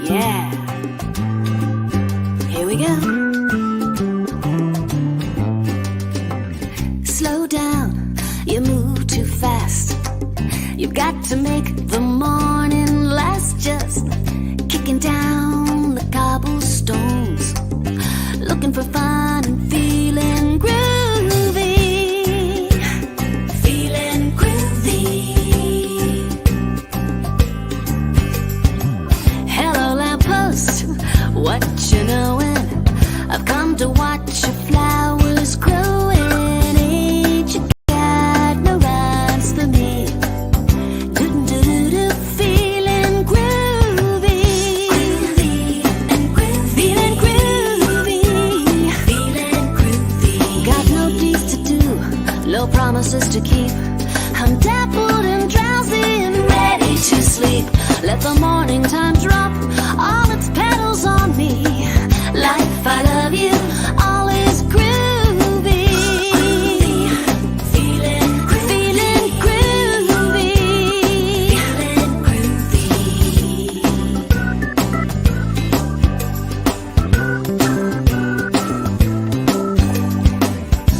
Yeah. Here we go. Slow down, you move too fast. You've got to make the morning last. Just kicking down the cobblestones, looking for fun and feeling groovy. Feeling groovy. Hello, lamppost, what you knowin'? I've come to watch your flowers growing. Ain't you got no rhymes for me? Do-do-do-do, feeling groovy. Groovy and groovy. Feeling groovy. Feeling groovy. Got no deeds to do, no promises to keep. I'm dappled and drowsy and ready to sleep. Let the morning time drop all its petals on me. Life, I love you, all is groovy. Feeling groovy. Feeling groovy. Feeling groovy.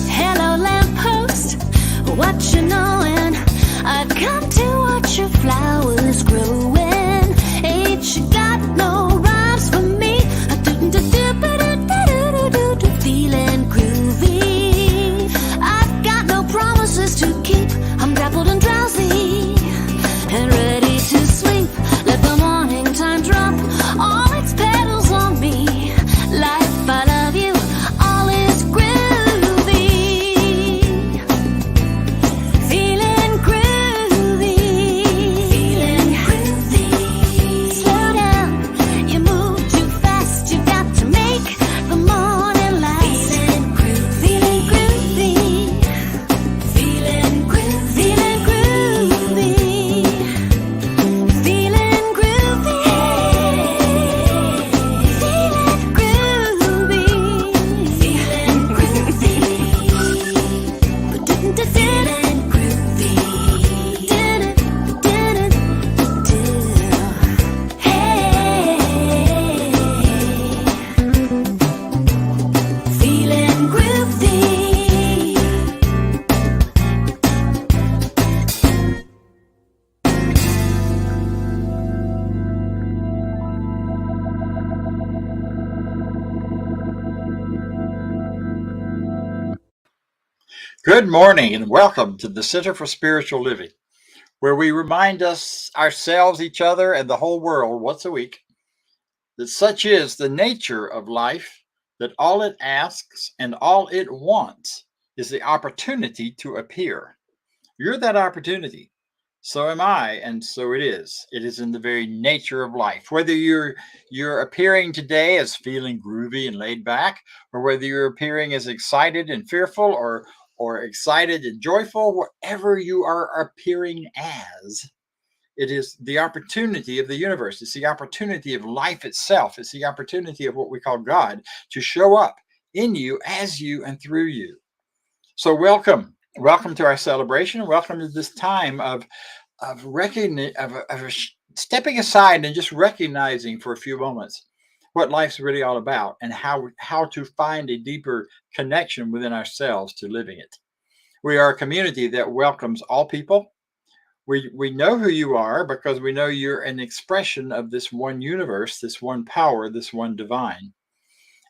Hello, lamppost, what you knowin'? I've come to watch your flowers growing. Ain't you got no rhymes for me? Feeling groovy. I've got no promises to keep. I'm dappled and drowsy and ready to sleep. Let the morning time drop all its petals on me. Life, I love you, all is groovy. Feeling groovy. Feeling groovy. Slow down, you move too fast. You've got to make the morning last. Feeling groovy. Feeling groovy. Feeling groovy. Feeling groovy. Feeling groovy. Feeling groovy. Feeling groovy. Feeling groovy. Hey. Feeling groovy. Good morning and welcome to the Center for Spiritual Living, where we remind us, ourselves, each other, and the whole world once a week that such is the nature of life, that all it asks and all it wants is the opportunity to appear. You're that opportunity. So am I, and so it is. It is in the very nature of life. Whether you're appearing today as feeling groovy and laid back, or whether you're appearing as excited and fearful, or excited and joyful, whatever you are appearing as, it is the opportunity of the universe. It's the opportunity of life itself. It's the opportunity of what we call God to show up in you, as you, and through you. So welcome to our celebration. Welcome to this time of stepping aside and just recognizing for a few moments what life's really all about and how to find a deeper connection within ourselves to living it. We are a community that welcomes all people. We know who you are because we know you're an expression of this one universe, this one power, this one divine.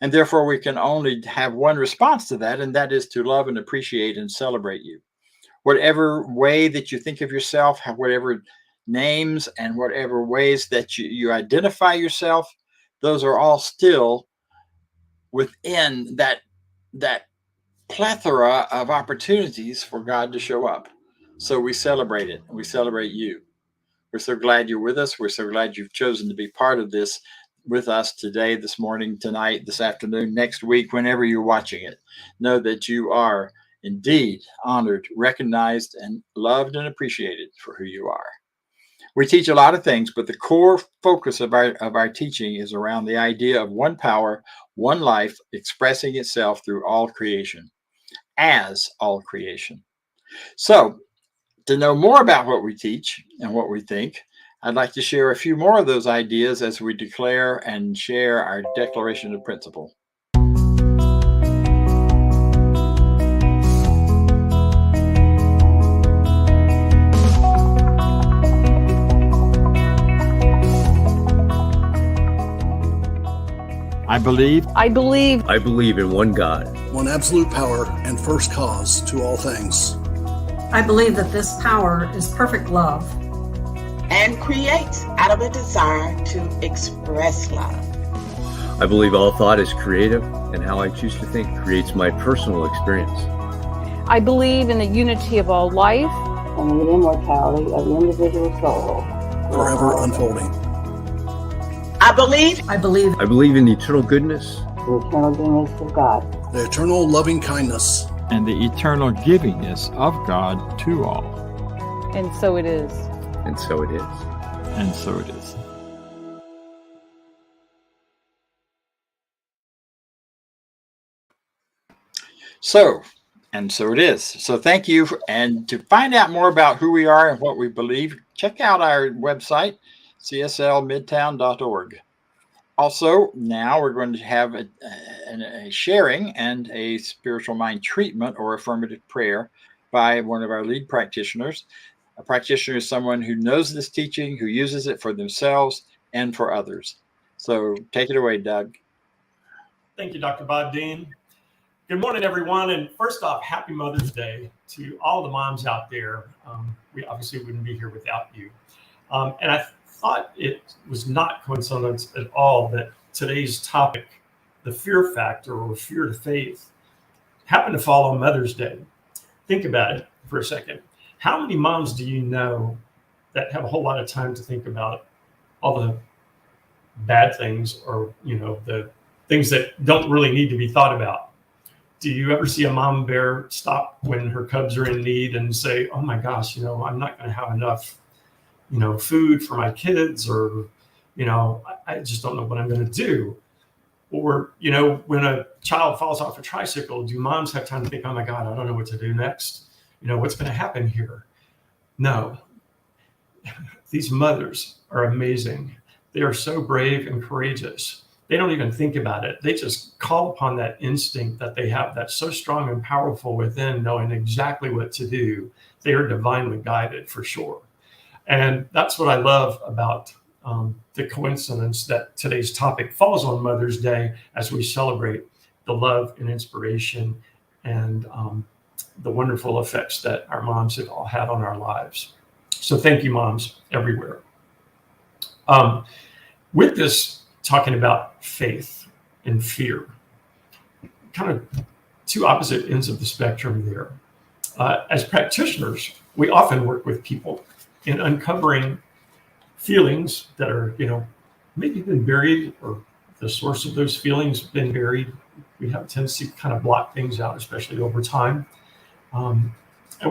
And therefore we can only have one response to that, and that is to love and appreciate and celebrate you. Whatever way that you think of yourself, whatever names and whatever ways that you identify yourself, those are all still within that plethora of opportunities for God to show up. So we celebrate it. We celebrate you. We're so glad you're with us. We're so glad you've chosen to be part of this with us today, this morning, tonight, this afternoon, next week, whenever you're watching it. Know that you are indeed honored, recognized, and loved and appreciated for who you are. We teach a lot of things, but the core focus of our teaching is around the idea of one power, one life expressing itself through all creation, as all creation. So, to know more about what we teach and what we think, I'd like to share a few more of those ideas as we declare and share our Declaration of Principle. I believe in one God, one absolute power and first cause to all things. I believe that this power is perfect love and creates out of a desire to express love. I believe all thought is creative, and how I choose to think creates my personal experience. I believe in the unity of all life and the immortality of the individual soul, forever unfolding. I believe in the eternal goodness, the eternal goodness of God, the eternal loving kindness, and the eternal givingness of God to all. And so it is. And so it is. And so it is. So it is. So thank you. And to find out more about who we are and what we believe, check out our website, cslmidtown.org. Also, now we're going to have a sharing and a spiritual mind treatment or affirmative prayer by one of our lead practitioners. A practitioner is someone who knows this teaching, who uses it for themselves and for others. So take it away, Doug. Thank you, Dr. Bob Deen. Good morning, everyone. And first off, happy Mother's Day to all the moms out there. We obviously wouldn't be here without you. And I thought it was not coincidence at all that today's topic, the fear factor or fear to faith, happened to fall on Mother's Day. Think about it for a second. How many moms do you know that have a whole lot of time to think about all the bad things or, the things that don't really need to be thought about? Do you ever see a mom bear stop when her cubs are in need and say, oh my gosh, I'm not going to have enough, food for my kids, or, I just don't know what I'm going to do. Or, when a child falls off a tricycle, do moms have time to think, oh my God, I don't know what to do next? What's going to happen here? No. These mothers are amazing. They are so brave and courageous. They don't even think about it. They just call upon that instinct that they have that's so strong and powerful within, knowing exactly what to do. They are divinely guided for sure. And that's what I love about the coincidence that today's topic falls on Mother's Day as we celebrate the love and inspiration and the wonderful effects that our moms have all had on our lives. So thank you, moms everywhere. With this, talking about faith and fear, kind of two opposite ends of the spectrum there. As practitioners, we often work with people in uncovering feelings that are, maybe been buried, or the source of those feelings been buried. We have a tendency to kind of block things out, especially over time. And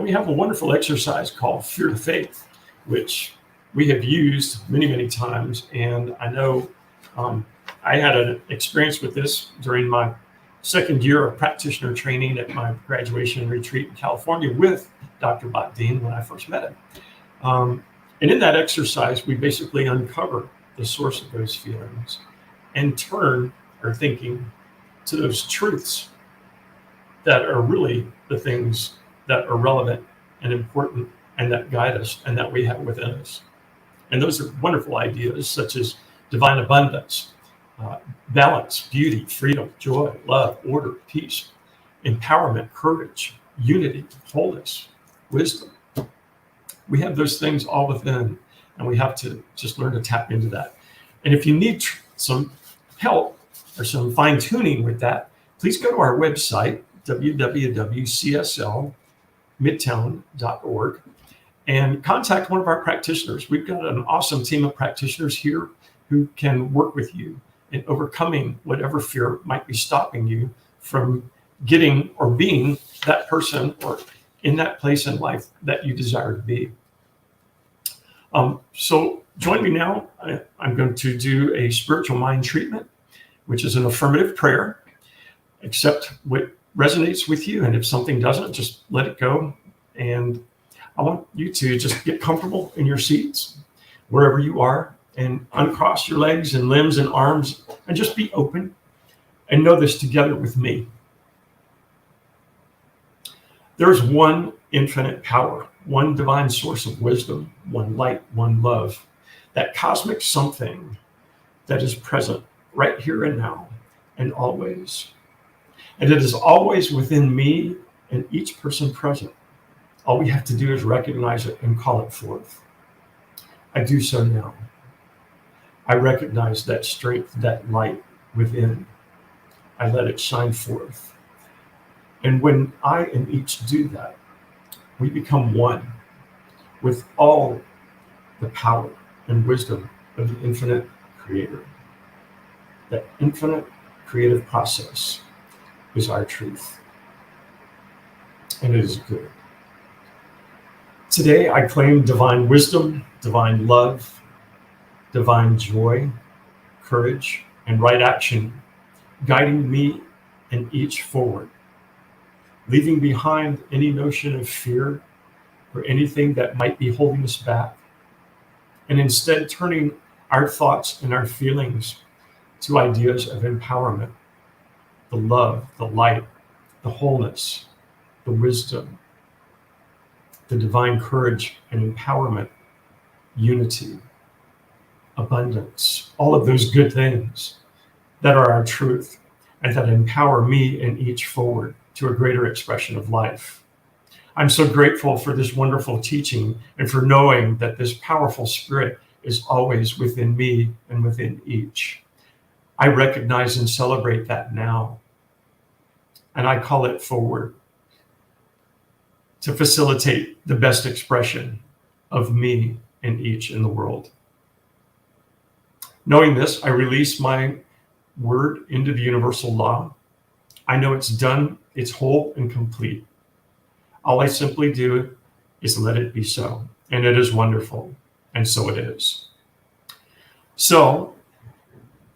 we have a wonderful exercise called Fear to Faith, which we have used many, many times. And I know I had an experience with this during my second year of practitioner training at my graduation retreat in California with Dr. Bob Deen when I first met him. And in that exercise, we basically uncover the source of those feelings and turn our thinking to those truths that are really the things that are relevant and important and that guide us and that we have within us. And those are wonderful ideas such as divine abundance, balance, beauty, freedom, joy, love, order, peace, empowerment, courage, unity, wholeness, wisdom. We have those things all within, and we have to just learn to tap into that. And if you need some help or some fine tuning with that, please go to our website, www.cslmidtown.org, and contact one of our practitioners. We've got an awesome team of practitioners here who can work with you in overcoming whatever fear might be stopping you from getting or being that person or in that place in life that you desire to be. So join me now. I'm going to do a spiritual mind treatment, which is an affirmative prayer. Accept what resonates with you, and if something doesn't, just let it go. And I want you to just get comfortable in your seats, wherever you are, and uncross your legs and limbs and arms and just be open and know this together with me. There's one infinite power, one divine source of wisdom, one light, one love, that cosmic something that is present right here and now and always. And it is always within me and each person present. All we have to do is recognize it and call it forth. I do so now. I recognize that strength, that light within. I let it shine forth. And when I and each do that, we become one with all the power and wisdom of the infinite creator. That infinite creative process is our truth. And it is good. Today, I claim divine wisdom, divine love, divine joy, courage, and right action, guiding me and each forward, leaving behind any notion of fear or anything that might be holding us back, and instead turning our thoughts and our feelings to ideas of empowerment, the love, the light, the wholeness, the wisdom, the divine courage and empowerment, unity, abundance, all of those good things that are our truth and that empower me and each forward to a greater expression of life. I'm so grateful for this wonderful teaching and for knowing that this powerful spirit is always within me and within each. I recognize and celebrate that now, and I call it forward to facilitate the best expression of me and each in the world. Knowing this, I release my word into the universal law. I know it's done, it's whole and complete. All I simply do is let it be so. And it is wonderful. And so it is. So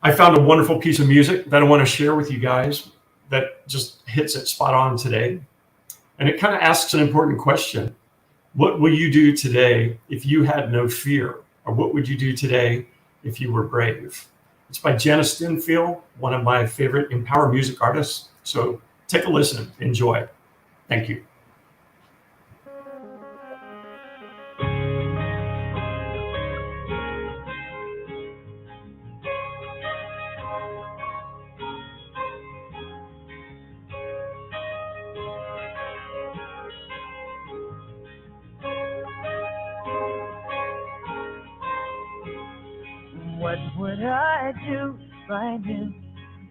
I found a wonderful piece of music that I want to share with you guys that just hits it spot on today. And it kind of asks an important question. What will you do today if you had no fear? Or what would you do today if you were brave? It's by Jana Stanfield, one of my favorite empower music artists. So take a listen, enjoy. Thank you. What would I do if I knew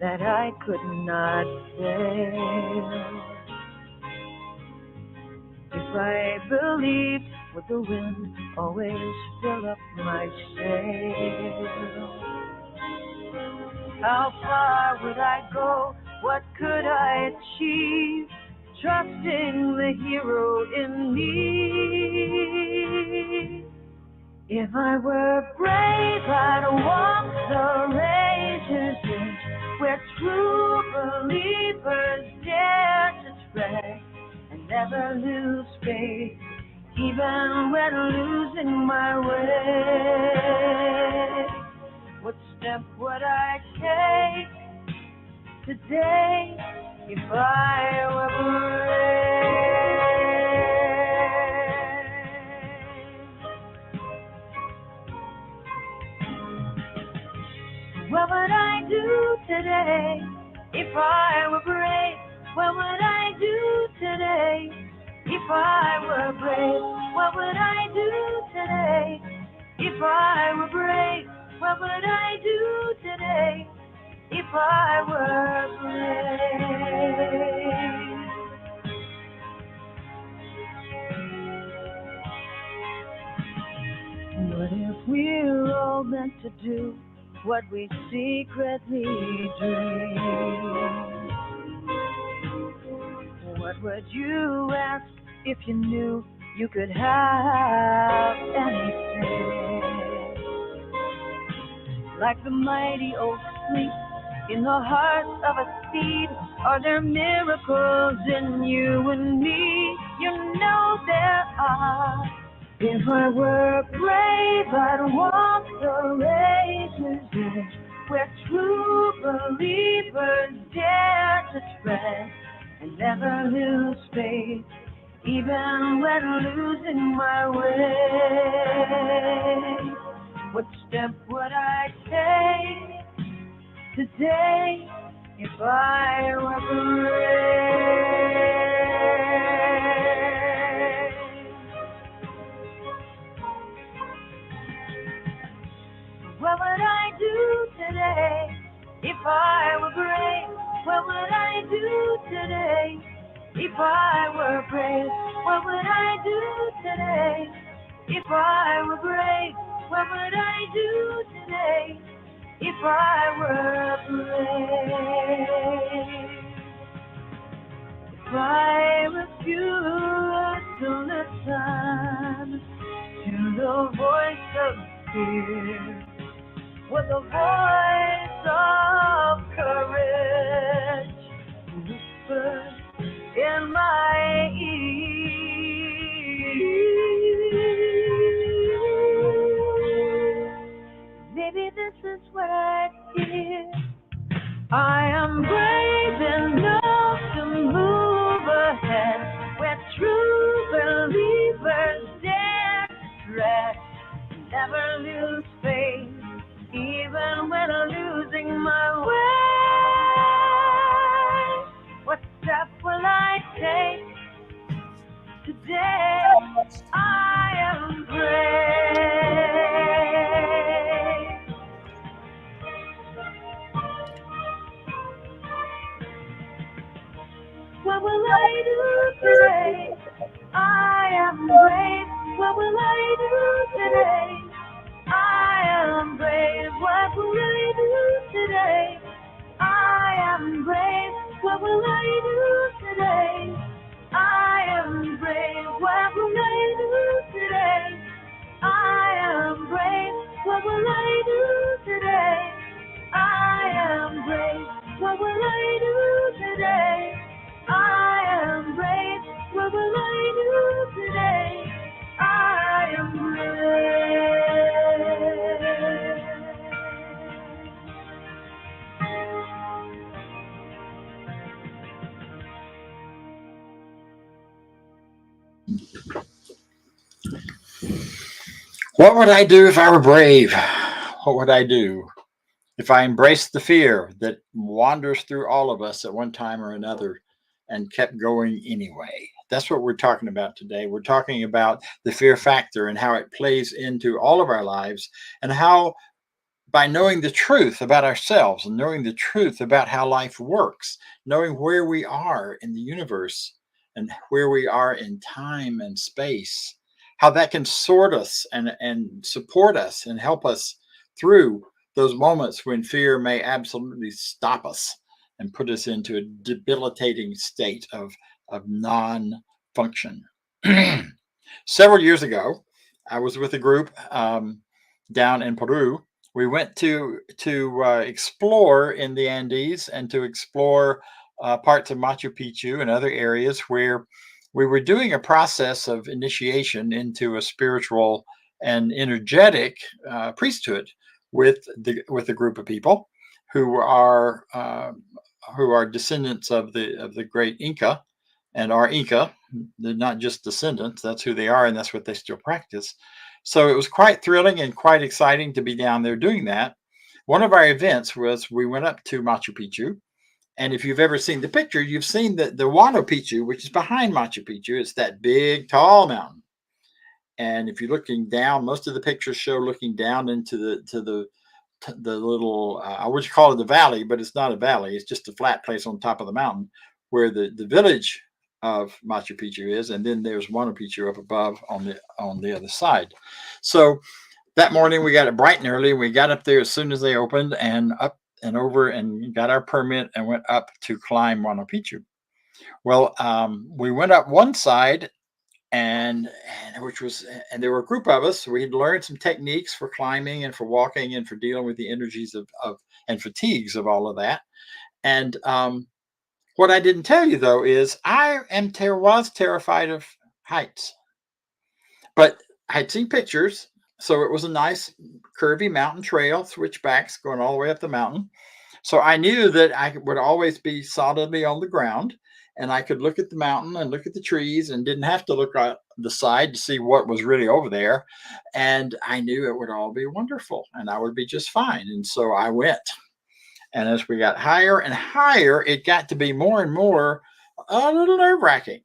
that I could not fail? If I believed with the wind always fill up my sail? How far would I go? What could I achieve? Trusting the hero in me. If I were brave, I'd walk the razor's edge, where true believers dare to tread and never lose faith, even when losing my way. What step would I take today if I were brave? What would I do today if I were brave? What would I do today if I were brave? What would I do today if I were brave? What would I do today if I were brave? What if we're all meant to do what we secretly dream? What would you ask if you knew you could have anything? Like the mighty oak sleep in the heart of a seed, are there miracles in you and me? You know there are. If I were brave, I'd walk the razor's edge, where true believers dare to tread and never lose faith, even when losing my way. What step would I take today if I were brave? What would I do today if I were brave? What would I do today if I were brave? What would I do today if I were brave? What would I do today if I were brave? If I refuse to listen to the voice of fear, with the voice of courage whisper in my ear. Maybe this is what I hear. I am brave enough to move ahead, where true believers dare to tread, never lose faith, even when losing my way. What step will I take today? I am brave. What will I do today? I am brave. What will I do today? I am brave. What will I do today? I am brave. What will I do today? I am brave. What will I do today? I am brave. What will I do today? I am brave. What will I do today? I am brave. What will I do today? I am brave. What would I do if I were brave? What would I do if I embraced the fear that wanders through all of us at one time or another and kept going anyway? That's what we're talking about today. We're talking about the fear factor and how it plays into all of our lives, and how by knowing the truth about ourselves and knowing the truth about how life works, knowing where we are in the universe and where we are in time and space, how that can sort us and support us and help us through those moments when fear may absolutely stop us and put us into a debilitating state of non-function. Several years ago, I was with a group down in Peru. We went to explore in the Andes and to explore parts of Machu Picchu and other areas where we were doing a process of initiation into a spiritual and energetic priesthood with a group of people who are descendants of the great Inca and are Inca. They're not just descendants; that's who they are, and that's what they still practice. So it was quite thrilling and quite exciting to be down there doing that. One of our events was we went up to Machu Picchu. And if you've ever seen the picture, you've seen the Huayna Picchu, which is behind Machu Picchu. It's that big, tall mountain. And if you're looking down, most of the pictures show looking down into the little, I would call it the valley, but it's not a valley. It's just a flat place on top of the mountain where the village of Machu Picchu is. And then there's Huayna Picchu up above on the other side. So that morning we got it bright and early. We got up there as soon as they opened and up and over and got our permit and went up to climb Huayna Picchu. Well, we went up one side and there were a group of us. We had learned some techniques for climbing and for walking and for dealing with the energies of and fatigues of all of that. And what I didn't tell you though is I was terrified of heights, but I had seen pictures So it was a nice curvy mountain trail, switchbacks going all the way up the mountain. So I knew that I would always be solidly on the ground, and I could look at the mountain and look at the trees and didn't have to look at the side to see what was really over there. And I knew it would all be wonderful and I would be just fine. And so I went. And as we got higher and higher, it got to be more and more a little nerve-wracking.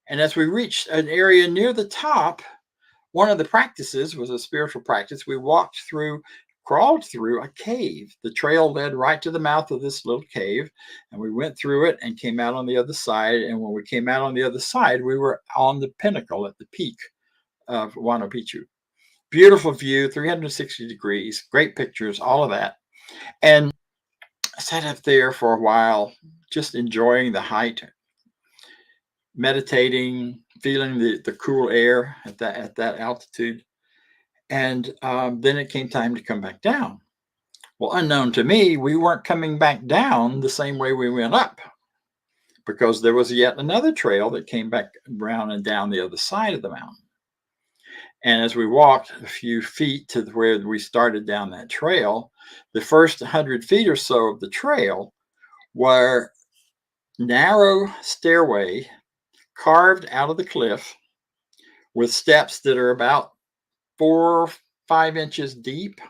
And as we reached an area near the top, one of the practices was a spiritual practice. We walked through, crawled through a cave. The trail led right to the mouth of this little cave, and we went through it and came out on the other side. And when we came out on the other side, we were on the pinnacle at the peak of Huayna Picchu. Beautiful view, 360 degrees, great pictures, all of that. And I sat up there for a while, just enjoying the height, meditating, feeling the cool air at that altitude. And then it came time to come back down. Well, unknown to me, we weren't coming back down the same way we went up, because there was yet another trail that came back around and down the other side of the mountain. And as we walked a few feet to where we started down that trail, the first 100 feet or so of the trail were narrow stairway carved out of the cliff with steps that are about 4 or 5 inches deep.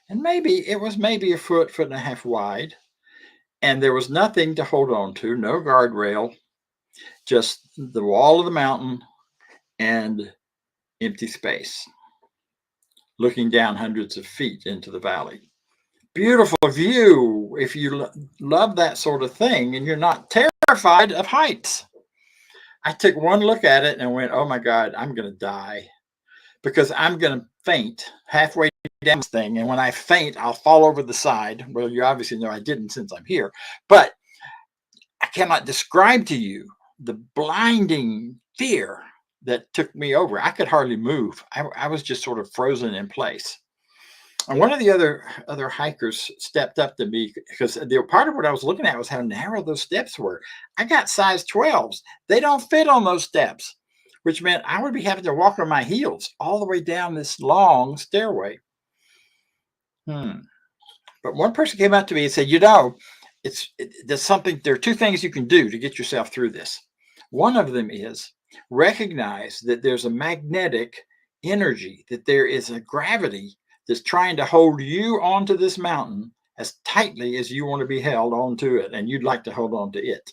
And it was maybe a foot and a half wide. And there was nothing to hold on to, no guardrail, just the wall of the mountain and empty space, looking down hundreds of feet into the valley. Beautiful view if you love that sort of thing and you're not terrified of heights. I took one look at it and went, oh my God, I'm going to die, because I'm going to faint halfway down this thing. And when I faint, I'll fall over the side. Well, you obviously know I didn't since I'm here, but I cannot describe to you the blinding fear that took me over. I could hardly move. I was just sort of frozen in place. And one of the other hikers stepped up to me, because the part of what I was looking at was how narrow those steps were. I got size 12s. They don't fit on those steps, which meant I would be having to walk on my heels all the way down this long stairway. But one person came up to me and said, there are two things you can do to get yourself through this. One of them is recognize that there's a magnetic energy, that there is a gravity that's trying to hold you onto this mountain as tightly as you want to be held onto it, and you'd like to hold on to it.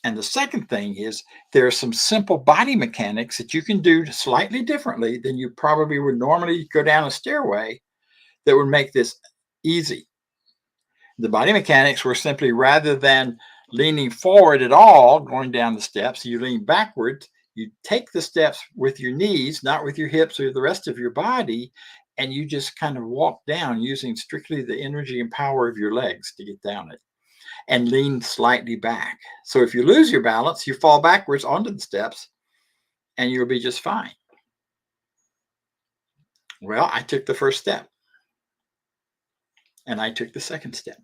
And the second thing is there are some simple body mechanics that you can do slightly differently than you probably would normally go down a stairway that would make this easy. The body mechanics were simply, rather than leaning forward at all, going down the steps, you lean backwards, you take the steps with your knees, not with your hips or the rest of your body, and you just kind of walk down using strictly the energy and power of your legs to get down it, and lean slightly back. So if you lose your balance, you fall backwards onto the steps and you'll be just fine. Well, I took the first step and I took the second step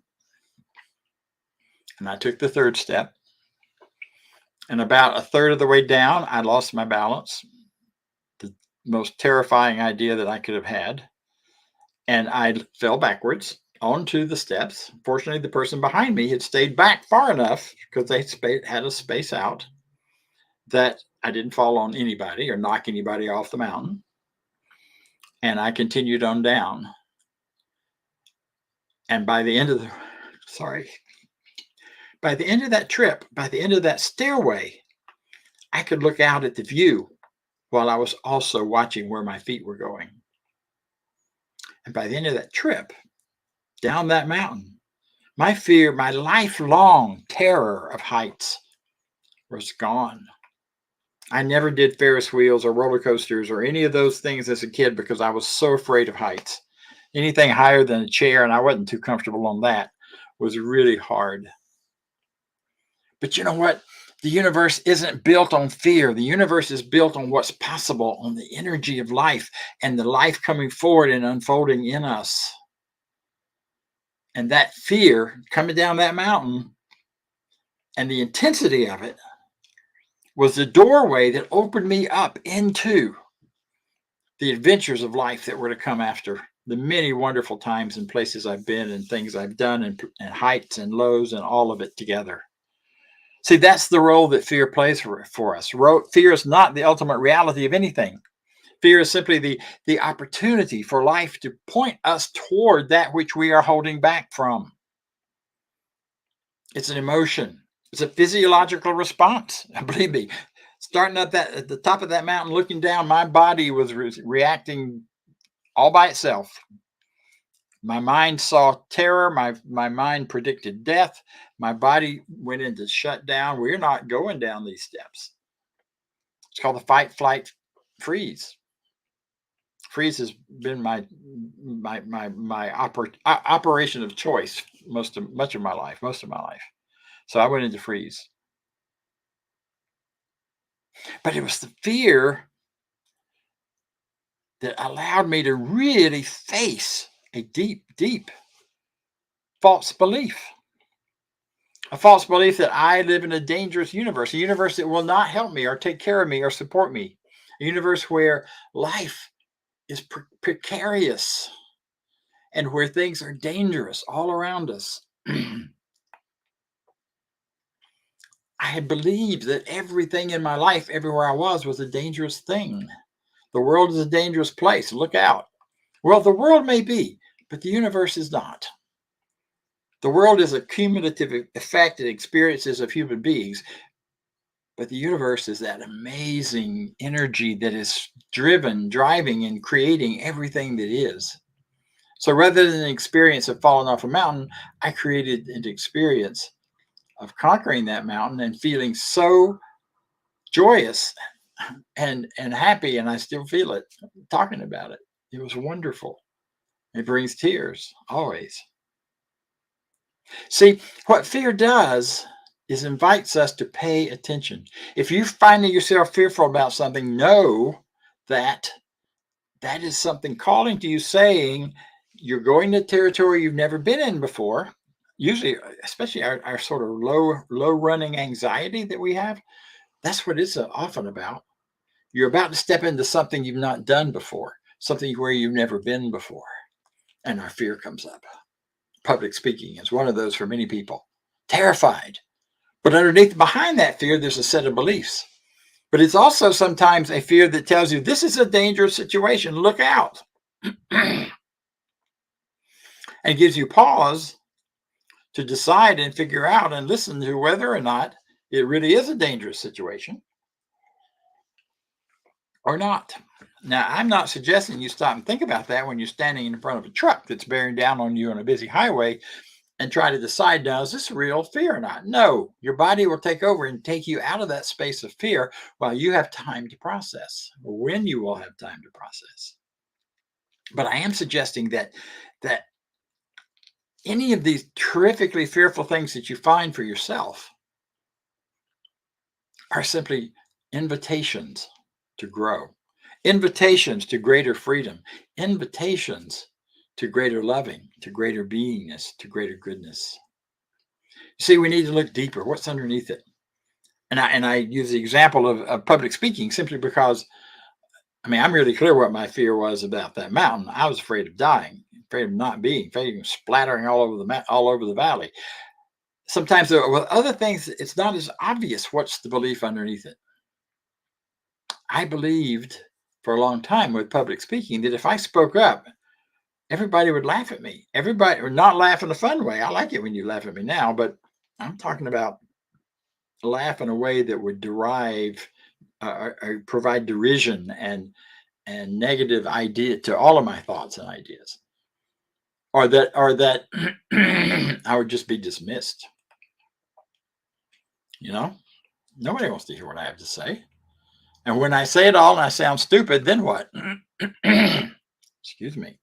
and I took the third step, and about a third of the way down, I lost my balance. The most terrifying idea that I could have had. And I fell backwards onto the steps. Fortunately, the person behind me had stayed back far enough, because they had a space out, that I didn't fall on anybody or knock anybody off the mountain. And I continued on down. And by the end of that trip, by the end of that stairway, I could look out at the view while I was also watching where my feet were going. And by the end of that trip, down that mountain, my fear, my lifelong terror of heights was gone. I never did Ferris wheels or roller coasters or any of those things as a kid because I was so afraid of heights. Anything higher than a chair, and I wasn't too comfortable on that, was really hard. But you know what? The universe isn't built on fear. The universe is built on what's possible, on the energy of life and the life coming forward and unfolding in us. And that fear coming down that mountain and the intensity of it was the doorway that opened me up into the adventures of life that were to come after, the many wonderful times and places I've been and things I've done and heights and lows and all of it together. See, that's the role that fear plays for us. Fear is not the ultimate reality of anything. Fear is simply the opportunity for life to point us toward that which we are holding back from. It's an emotion. It's a physiological response. Believe me, starting at the top of that mountain, looking down, my body was reacting all by itself. My mind saw terror. My mind predicted death. My body went into shutdown. We're not going down these steps. It's called the fight, flight, freeze. Freeze has been my operation of choice most of my life. So I went into freeze. But it was the fear that allowed me to really face a deep, deep false belief. A false belief that I live in a dangerous universe, a universe that will not help me or take care of me or support me, a universe where life is precarious and where things are dangerous all around us. I had believed that everything in my life, everywhere I was a dangerous thing. The world is a dangerous place. Look out. Well, the world may be, but the universe is not. The world is a cumulative effect of experiences of human beings, but the universe is that amazing energy that is driving, and creating everything that is. So rather than an experience of falling off a mountain, I created an experience of conquering that mountain and feeling so joyous and happy, and I still feel it talking about it. It was wonderful. It brings tears always. See, what fear does is invites us to pay attention. If you find yourself fearful about something, know that that is something calling to you, saying you're going to territory you've never been in before. Usually, especially our sort of low running anxiety that we have, that's what it's often about. You're about to step into something you've not done before, something where you've never been before, and our fear comes up. Public speaking is one of those for many people. Terrified. But behind that fear, there's a set of beliefs. But it's also sometimes a fear that tells you, this is a dangerous situation. Look out. And gives you pause to decide and figure out and listen to whether or not it really is a dangerous situation or not. Now, I'm not suggesting you stop and think about that when you're standing in front of a truck that's bearing down on you on a busy highway and try to decide, now, is this real fear or not? No, your body will take over and take you out of that space of fear while you have time to process, or when you will have time to process. But I am suggesting that any of these terrifically fearful things that you find for yourself are simply invitations to grow, invitations to greater freedom, invitations to greater loving, to greater beingness, to greater goodness. See, we need to look deeper. What's underneath it? And I use the example of public speaking simply because, I'm really clear what my fear was about that mountain. I was afraid of dying, afraid of not being, afraid of splattering all over the valley. Sometimes with other things, it's not as obvious what's the belief underneath it. I believed for a long time with public speaking that if I spoke up, everybody would laugh at me. Everybody would not laugh in a fun way. I like it when you laugh at me now, but I'm talking about laugh in a way that would provide derision and negative idea to all of my thoughts and ideas, or that I would just be dismissed. Nobody wants to hear what I have to say. And when I say it all and I sound stupid, then what? Excuse me.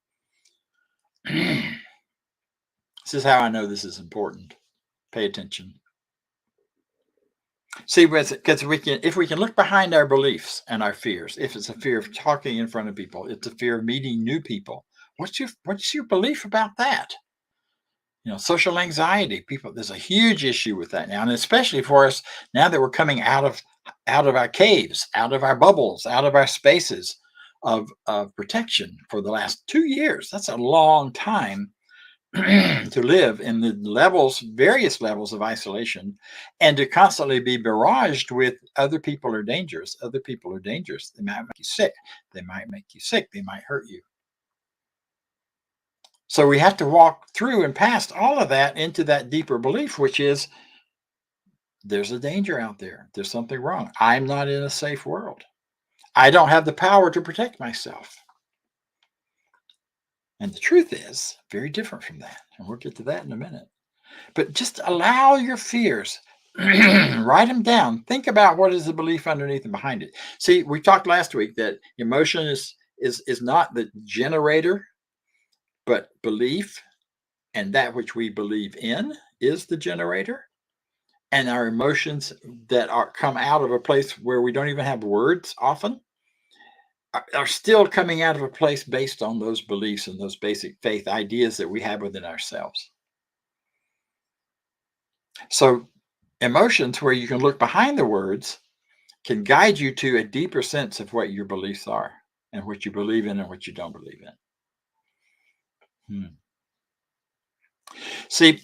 This is how I know this is important. Pay attention. See, because if we can look behind our beliefs and our fears, if it's a fear of talking in front of people, it's a fear of meeting new people. What's your belief about that? Social anxiety. There's a huge issue with that now, and especially for us now that we're coming out of our caves, out of our bubbles, out of our spaces of protection for the last 2 years. That's a long time to live in the various levels of isolation, and to constantly be barraged with other people are dangerous. Other people are dangerous. They might make you sick. They might make you sick. They might hurt you. So we have to walk through and past all of that into that deeper belief, which is there's a danger out there. There's something wrong. I'm not in a safe world. I don't have the power to protect myself. And the truth is very different from that. And we'll get to that in a minute. But just allow your fears. Write them down. Think about what is the belief underneath and behind it. See, we talked last week that emotion is not the generator, but belief, and that which we believe in is the generator. And our emotions that come out of a place where we don't even have words often are still coming out of a place based on those beliefs and those basic faith ideas that we have within ourselves. So emotions, where you can look behind the words, can guide you to a deeper sense of what your beliefs are and what you believe in and what you don't believe in. See,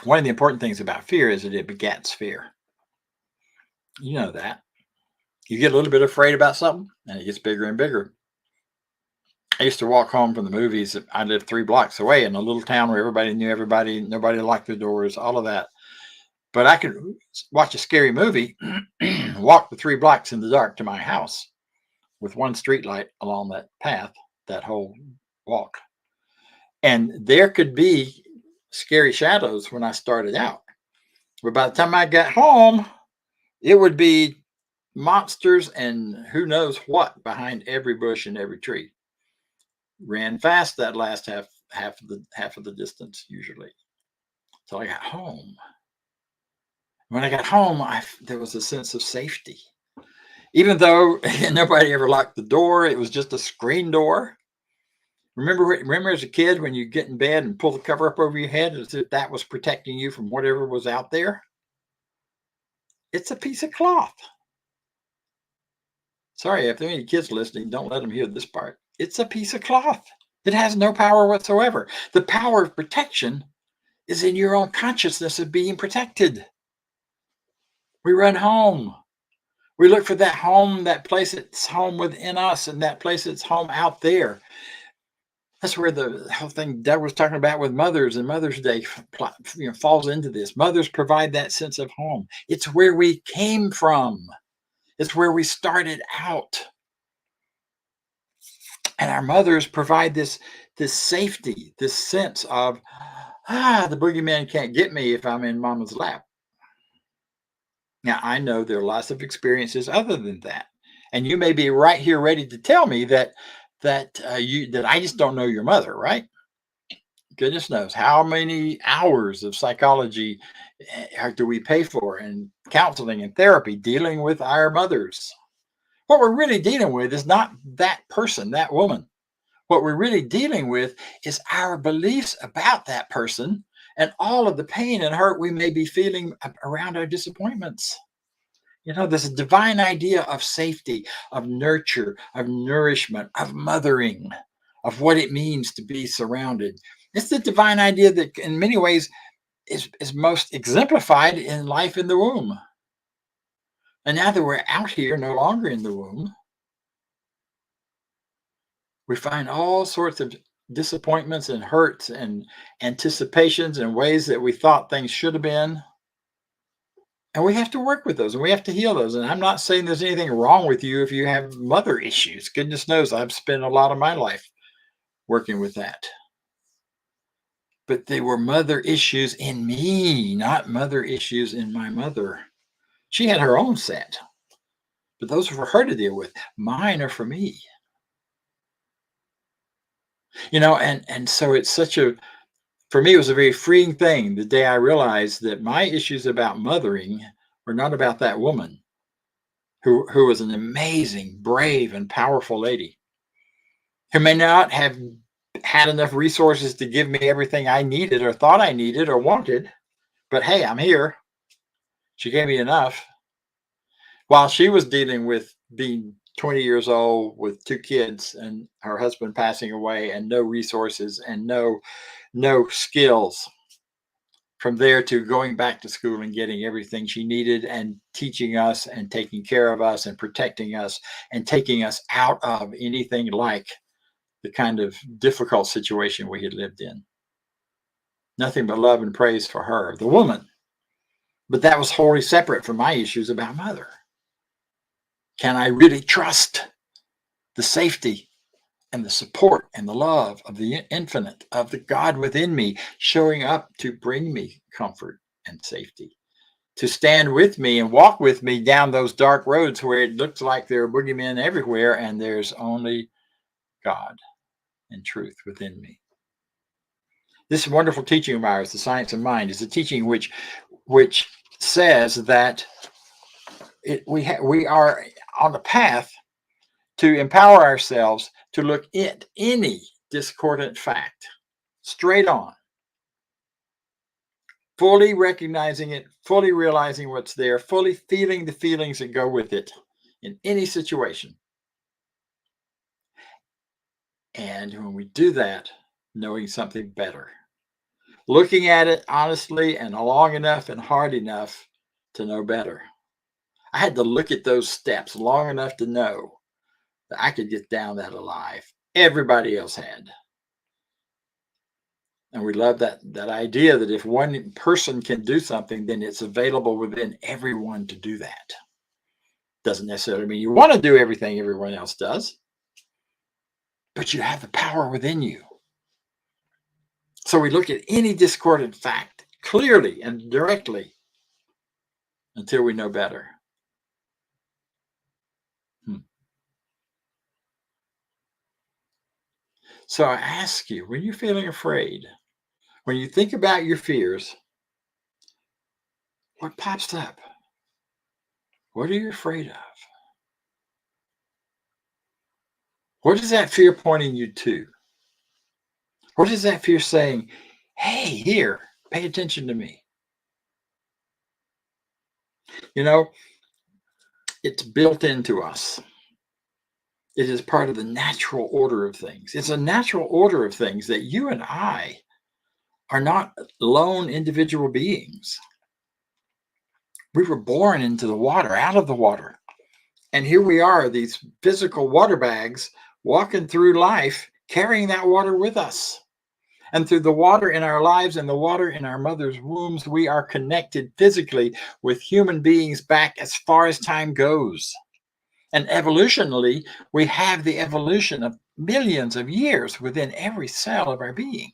one of the important things about fear is that it begets fear. You know that. You get a little bit afraid about something and it gets bigger and bigger. I used to walk home from the movies. I lived 3 blocks away in a little town where everybody knew everybody, nobody locked their doors, all of that. But I could watch a scary movie, walk the 3 blocks in the dark to my house with one street light along that path, that whole walk. And there could be scary shadows when I started out. But by the time I got home, it would be monsters and who knows what behind every bush and every tree. Ran fast that last half of the distance usually. So I got home. When I got home, there was a sense of safety. Even though nobody ever locked the door, it was just a screen door. Remember as a kid when you get in bed and pull the cover up over your head as if that was protecting you from whatever was out there? It's a piece of cloth. Sorry, if there are any kids listening, don't let them hear this part. It's a piece of cloth. It has no power whatsoever. The power of protection is in your own consciousness of being protected. We run home. We look for that home, that place that's home within us, and that place that's home out there. That's where the whole thing Doug was talking about with mothers and Mother's Day falls into this. Mothers provide that sense of home. It's where we came from. It's where we started out. And our mothers provide this safety, this sense of, the boogeyman can't get me if I'm in mama's lap. Now, I know there are lots of experiences other than that. And you may be right here ready to tell me that I just don't know your mother, right? Goodness knows how many hours of psychology do we pay for and counseling and therapy dealing with our mothers. What we're really dealing with is not that person, that woman. What we're really dealing with is our beliefs about that person and all of the pain and hurt we may be feeling around our disappointments. There's a divine idea of safety, of nurture, of nourishment, of mothering, of what it means to be surrounded. It's the divine idea that in many ways is most exemplified in life in the womb. And now that we're out here, no longer in the womb, we find all sorts of disappointments and hurts and anticipations and ways that we thought things should have been. And we have to work with those and we have to heal those. And I'm not saying there's anything wrong with you if you have mother issues. Goodness knows I've spent a lot of my life working with that. But they were mother issues in me, not mother issues in my mother. She had her own set, but those are for her to deal with. Mine are for me. And so it's for me, it was a very freeing thing the day I realized that my issues about mothering were not about that woman who was an amazing, brave, and powerful lady who may not have had enough resources to give me everything I needed or thought I needed or wanted. But hey, I'm here. She gave me enough. While she was dealing with being 20 years old with 2 kids and her husband passing away and no resources and no skills. From there to going back to school and getting everything she needed and teaching us and taking care of us and protecting us and taking us out of anything like the kind of difficult situation we had lived in. Nothing but love and praise for her, the woman. But that was wholly separate from my issues about mother. Can I really trust the safety and the support and the love of the infinite, of the God within me, showing up to bring me comfort and safety, to stand with me and walk with me down those dark roads where it looks like there are boogeymen everywhere and there's only God and truth within me. This wonderful teaching of ours, The Science of Mind, is a teaching which says that we are on the path to empower ourselves to look at any discordant fact straight on, fully recognizing it, fully realizing what's there, fully feeling the feelings that go with it in any situation. And when we do that, knowing something better, looking at it honestly and long enough and hard enough to know better. I had to look at those steps long enough to know that I could get down that alive. Everybody else had. And we love that idea that if one person can do something, then it's available within everyone to do that. Doesn't necessarily mean you want to do everything everyone else does, but you have the power within you. So we look at any discordant fact clearly and directly until we know better. So I ask you, when you're feeling afraid, when you think about your fears, what pops up? What are you afraid of? What is that fear pointing you to? What is that fear saying? Hey, here, pay attention to me. You know, it's built into us. It is part of the natural order of things. It's a natural order of things that you and I are not lone individual beings. We were born into the water, out of the water. And here we are, these physical water bags, walking through life, carrying that water with us. And through the water in our lives and the water in our mother's wombs, we are connected physically with human beings back as far as time goes. And evolutionally, we have the evolution of millions of years within every cell of our being.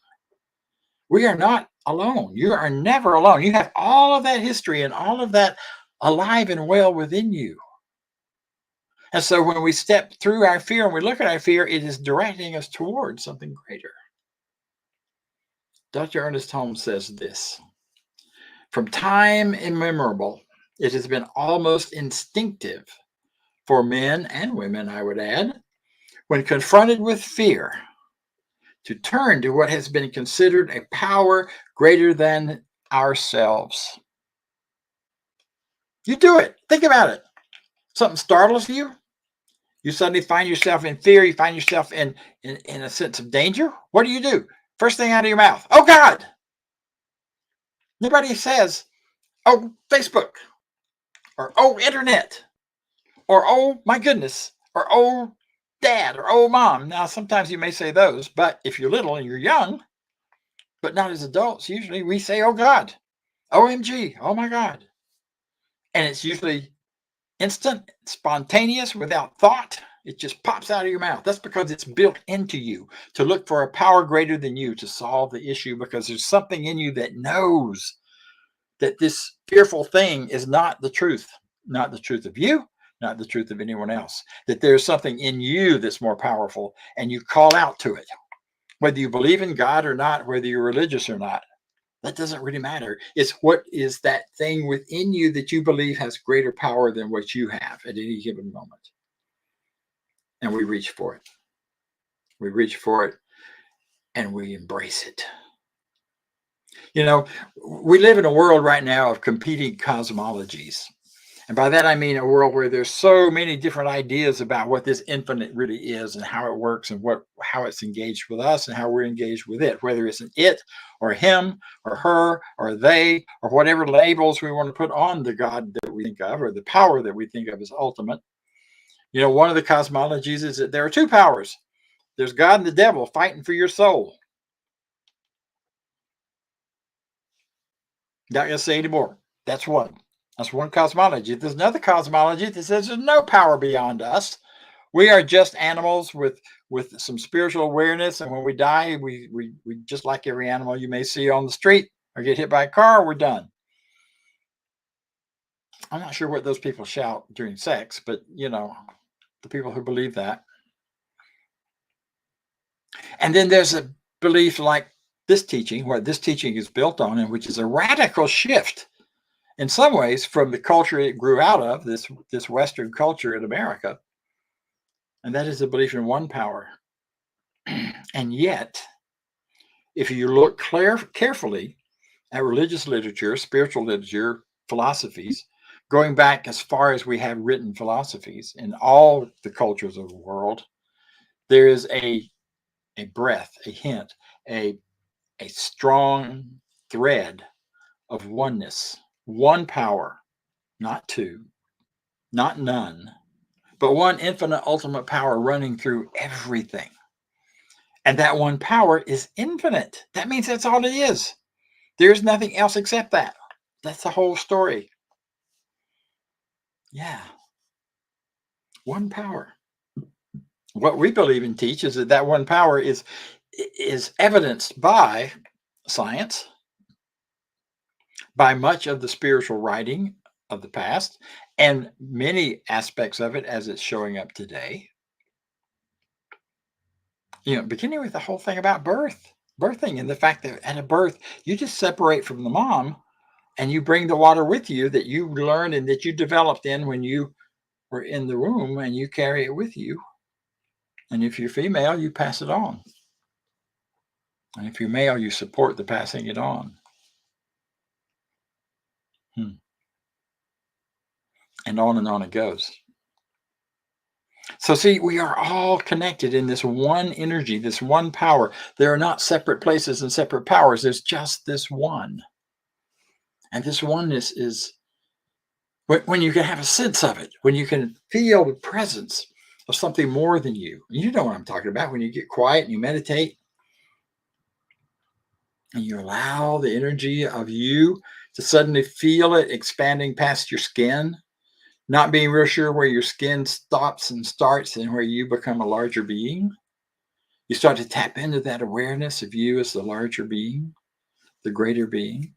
We are not alone. You are never alone. You have all of that history and all of that alive and well within you. And so when we step through our fear and we look at our fear, it is directing us towards something greater. Dr. Ernest Holmes says this: from time immemorial, it has been almost instinctive for men and women, I would add, when confronted with fear, to turn to what has been considered a power greater than ourselves. You do it. Think about it. Something startles you. You suddenly find yourself in fear. You find yourself in a sense of danger. What do? First thing out of your mouth, oh God. Nobody says, oh, Facebook, or oh, internet, or oh, my goodness, or oh, dad, or oh, mom. Now, sometimes you may say those, but if you're little and you're young, but not as adults, usually we say, oh God, OMG, oh my God. And it's usually instant, spontaneous, without thought. It just pops out of your mouth. That's because it's built into you to look for a power greater than you to solve the issue, because there's something in you that knows that this fearful thing is not the truth of you, not the truth of anyone else, that there's something in you that's more powerful, and you call out to it. Whether you believe in God or not, whether you're religious or not, that doesn't really matter. It's what is that thing within you that you believe has greater power than what you have at any given moment. And we reach for it. We reach for it and we embrace it. You know, we live in a world right now of competing cosmologies. And by that, I mean a world where there's so many different ideas about what this infinite really is and how it works and how it's engaged with us and how we're engaged with it, whether it's an it or him or her or they or whatever labels we want to put on the God that we think of or the power that we think of as ultimate. You know, one of the cosmologies is that there are two powers. There's God and the devil fighting for your soul. Not going to say anymore. That's one. That's one cosmology. There's another cosmology that says there's no power beyond us. We are just animals with some spiritual awareness, and when we die, we just like every animal you may see on the street or get hit by a car, we're done. I'm not sure what those people shout during sex, but you know, the people who believe that. And then there's a belief like this teaching, what this teaching is built on, and which is a radical shift in some ways from the culture it grew out of, this Western culture in America. And that is a belief in one power. And yet, if you look carefully at religious literature, spiritual literature, philosophies, going back as far as we have written philosophies in all the cultures of the world, there is a breath, a hint, a strong thread of oneness, one power, not two, not none, but one infinite ultimate power running through everything. And that one power is infinite. That means that's all it is. There's nothing else except that. That's the whole story. Yeah. One power. What we believe and teach is that one power is evidenced by science, by much of the spiritual writing of the past, and many aspects of it as it's showing up today. You know, beginning with the whole thing about birthing, and the fact that at a birth, you just separate from the mom and you bring the water with you that you learned and that you developed in when you were in the womb, and you carry it with you. And if you're female, you pass it on. And if you're male, you support the passing it on. And on it goes. So see, we are all connected in this one energy, this one power. There are not separate places and separate powers. There's just this one. And this oneness is when you can have a sense of it, when you can feel the presence of something more than you. You know what I'm talking about. When you get quiet and you meditate and you allow the energy of you to suddenly feel it expanding past your skin, not being real sure where your skin stops and starts and where you become a larger being. You start to tap into that awareness of you as the larger being, the greater being.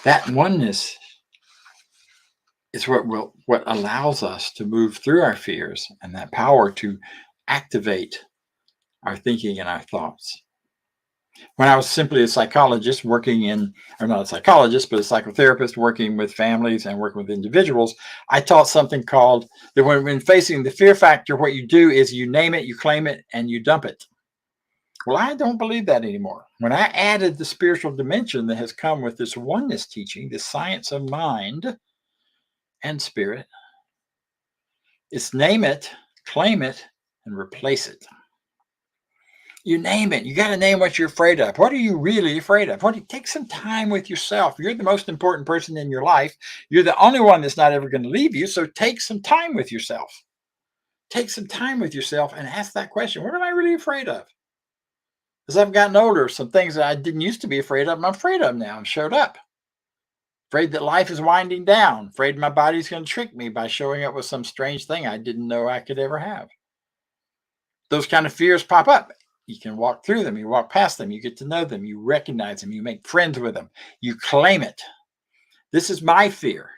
That oneness is what allows us to move through our fears, and that power to activate our thinking and our thoughts. When I was simply a psychologist working in, or not a psychologist, but a psychotherapist working with families and working with individuals, I taught something called that when facing the fear factor, what you do is you name it, you claim it, and you dump it. Well, I don't believe that anymore. When I added the spiritual dimension that has come with this oneness teaching, this science of mind and spirit, it's name it, claim it, and replace it. You name it. You got to name what you're afraid of. What are you really afraid of? Take some time with yourself. You're the most important person in your life. You're the only one that's not ever going to leave you. So take some time with yourself. Take some time with yourself and ask that question. What am I really afraid of? As I've gotten older, some things that I didn't used to be afraid of, I'm afraid of now and showed up. Afraid that life is winding down. Afraid my body's going to trick me by showing up with some strange thing I didn't know I could ever have. Those kind of fears pop up. You can walk through them. You walk past them. You get to know them. You recognize them. You make friends with them. You claim it. This is my fear.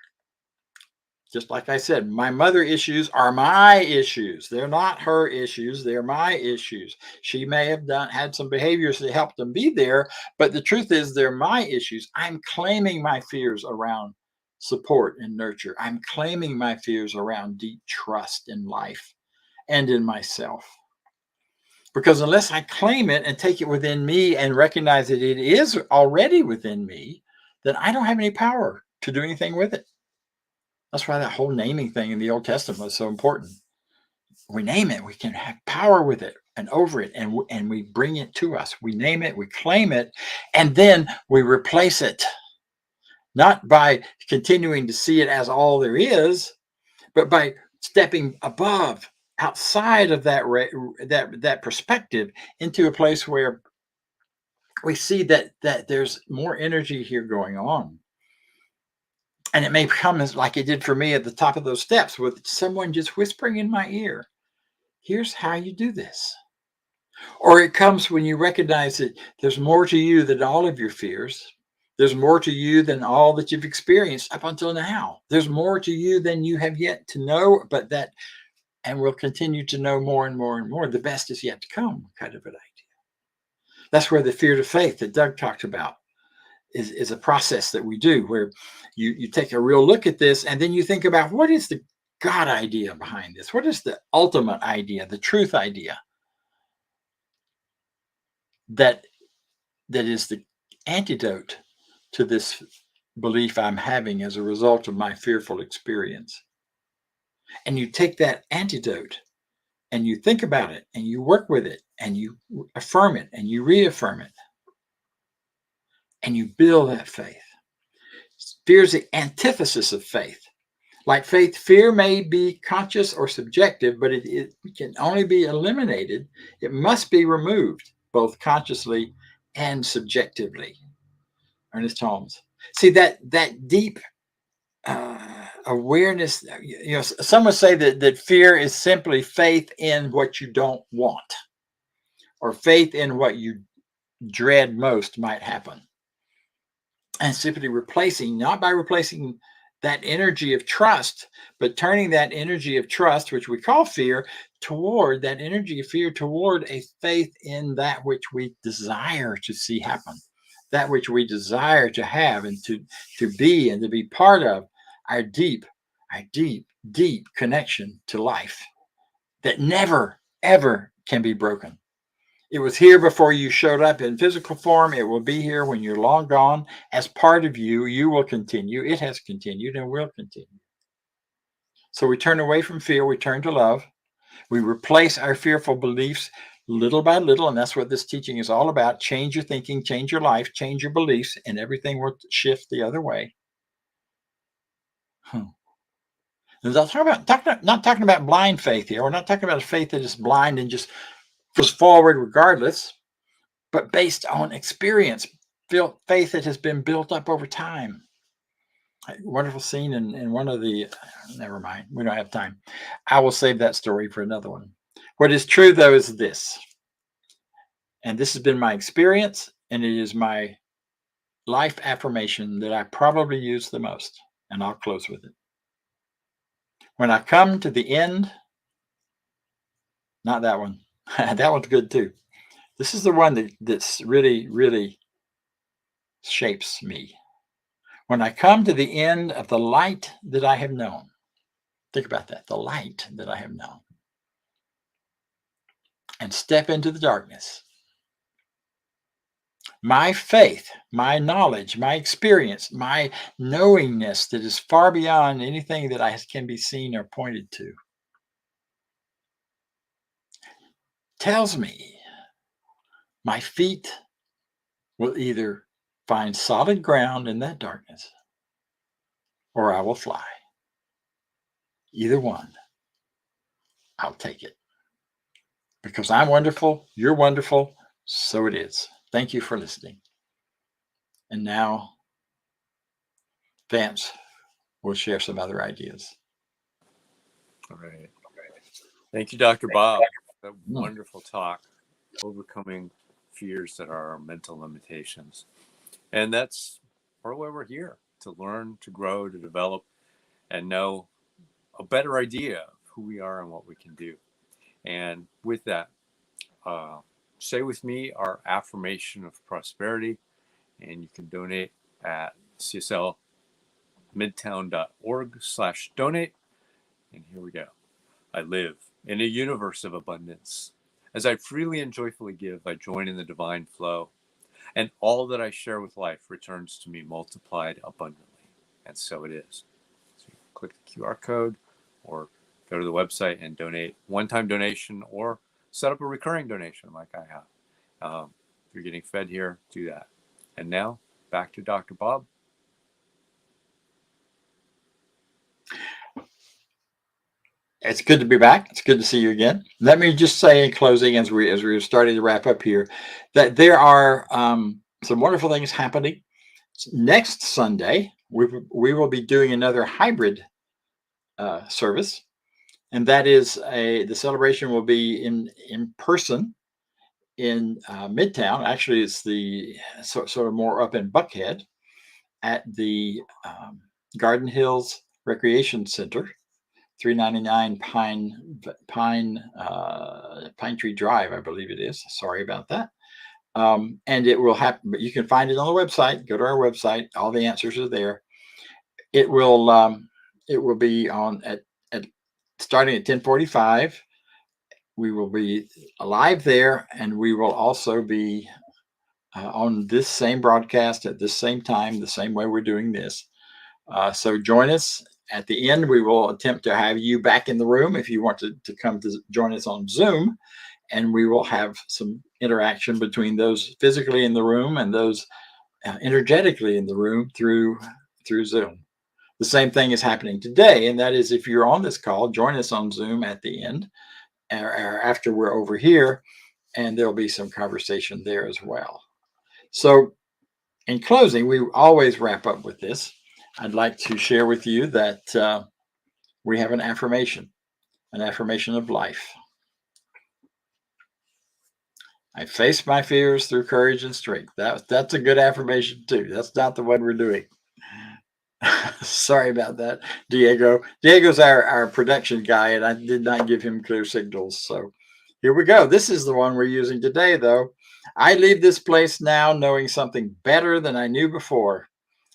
Just like I said, my mother issues are my issues. They're not her issues. They're my issues. She may have had some behaviors that helped them be there, but the truth is they're my issues. I'm claiming my fears around support and nurture. I'm claiming my fears around deep trust in life and in myself. Because unless I claim it and take it within me and recognize that it is already within me, then I don't have any power to do anything with it. That's why that whole naming thing in the Old Testament is so important. We name it, we can have power with it and over it, and we bring it to us. We name it, we claim it, and then we replace it. Not by continuing to see it as all there is, but by stepping above, outside of that perspective, into a place where we see that there's more energy here going on. And it may come as like it did for me at the top of those steps, with someone just whispering in my ear, here's how you do this. Or it comes when you recognize that there's more to you than all of your fears. There's more to you than all that you've experienced up until now. There's more to you than you have yet to know, and will continue to know more and more and more. The best is yet to come, kind of an idea. That's where the fear to faith that Doug talked about is a process that we do, where you take a real look at this, and then you think about, what is the God idea behind this? What is the ultimate idea, the truth idea that is the antidote to this belief I'm having as a result of my fearful experience? And you take that antidote and you think about it and you work with it and you affirm it and you reaffirm it and you build that faith. Fear is the antithesis of faith. Like faith, fear may be conscious or subjective, but it can only be eliminated. It must be removed, both consciously and subjectively. Ernest Holmes. See, that deep awareness, some would say that fear is simply faith in what you don't want, or faith in what you dread most might happen. And simply replacing, not by replacing that energy of trust, but turning that energy of trust, which we call fear, toward that energy of fear, toward a faith in that which we desire to see happen, that which we desire to have and to be and to be part of, our deep connection to life that never, ever can be broken. It was here before you showed up in physical form. It will be here when you're long gone. As part of you, you will continue. It has continued and will continue. So we turn away from fear. We turn to love. We replace our fearful beliefs little by little. And that's what this teaching is all about. Change your thinking, change your life, change your beliefs, and everything will shift the other way. Not talking about blind faith here. We're not talking about a faith that is blind and just goes forward regardless, but based on experience, faith that has been built up over time. A wonderful scene in one of the, never mind, we don't have time. I will save that story for another one. What is true, though, is this, and this has been my experience, and it is my life affirmation that I probably use the most, and I'll close with it. When I come to the end, not that one, that one's good too. This is the one that's really, really shapes me. When I come to the end of the light that I have known, think about that, the light that I have known, and step into the darkness, my faith, my knowledge, my experience, my knowingness that is far beyond anything that can be seen or pointed to, tells me my feet will either find solid ground in that darkness, or I will fly. Either one, I'll take it. Because I'm wonderful, you're wonderful, so it is. Thank you for listening. And now, Vance will share some other ideas. All right. Thank you, Dr. Bob. That wonderful talk, overcoming fears that are our mental limitations. And that's part of why we're here, to learn, to grow, to develop, and know a better idea of who we are and what we can do. And with that, say with me our affirmation of prosperity, and you can donate at cslmidtown.org/donate. And here we go. I live in a universe of abundance. As I freely and joyfully give, I join in the divine flow, and all that I share with life returns to me multiplied abundantly. And so it is. So you click the QR code or go to the website and donate one-time donation or set up a recurring donation like I have. If you're getting fed here, do that. And now back to Dr. Bob. It's good to be back. It's good to see you again. Let me just say in closing, as we're starting to wrap up here, that there are some wonderful things happening. Next Sunday, we will be doing another hybrid service, and that is the celebration will be in person in Midtown. Actually, it's the sort of more up in Buckhead at the Garden Hills Recreation Center. 399 Pine Tree Drive, I believe it is. Sorry about that. And it will happen, but you can find it on the website. Go to our website. All the answers are there. It will be on at starting at 10:45. We will be live there, and we will also be on this same broadcast at this same time, the same way we're doing this. So join us. At the end, we will attempt to have you back in the room if you want to come to join us on Zoom, and we will have some interaction between those physically in the room and those energetically in the room through Zoom. The same thing is happening today, and that is if you're on this call, join us on Zoom at the end or after we're over here, and there'll be some conversation there as well. So in closing, we always wrap up with this. I'd like to share with you that we have an affirmation of life. I face my fears through courage and strength. That's a good affirmation too. That's not the one we're doing. Sorry about that, Diego. Diego's our production guy, and I did not give him clear signals. So here we go. This is the one we're using today, though. I leave this place now knowing something better than I knew before.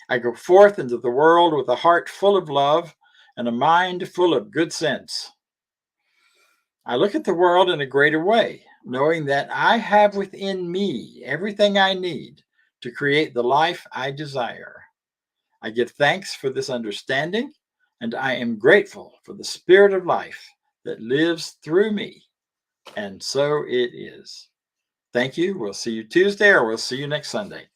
I go forth into the world with a heart full of love and a mind full of good sense. I look at the world in a greater way, knowing that I have within me everything I need to create the life I desire. I give thanks for this understanding, and I am grateful for the spirit of life that lives through me. And so it is. Thank you. We'll see you Tuesday, or we'll see you next Sunday.